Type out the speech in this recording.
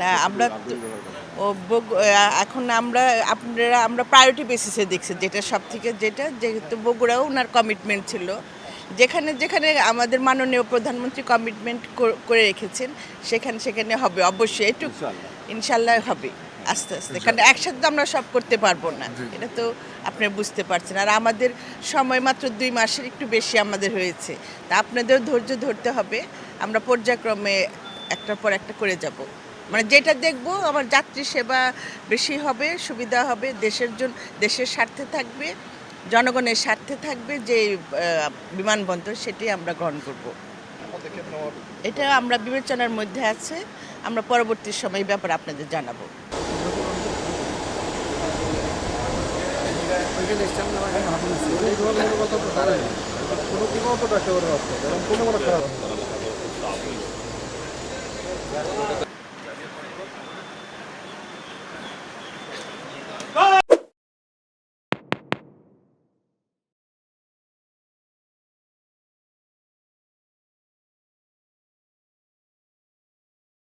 না আমরা এখন আমরা প্রায়োরিটি বেসিসে দেখছি যেটা সব থেকে যেহেতু বগুড়াও ওনার কমিটমেন্ট ছিল, যেখানে যেখানে আমাদের মাননীয় প্রধানমন্ত্রী কমিটমেন্ট করে রেখেছেন সেখানে হবে অবশ্যই, একটু ইনশাল্লাহ হবে আস্তে আস্তে, কারণ একসাথে তো আমরা সব করতে পারবো না, এটা তো আপনি বুঝতে পারছেন। আর আমাদের সময় মাত্র 2 মাসের একটু বেশি আমাদের হয়েছে, তা আপনাদেরও ধৈর্য ধরতে হবে। আমরা পর্যায়ক্রমে একটার পর একটা করে যাব, মানে যেটা দেখব আমার যাত্রী সেবা বেশি হবে, সুবিধা হবে, দেশের স্বার্থে থাকবে, জনগণের স্বার্থে থাকবে, যে বিমানবন্দর সেটি আমরা গ্রহণ করব। এটা আমরা বিবেচনার মধ্যে আছে, আমরা পরবর্তী সময় এই ব্যাপারে আপনাদের জানাবো। কোনো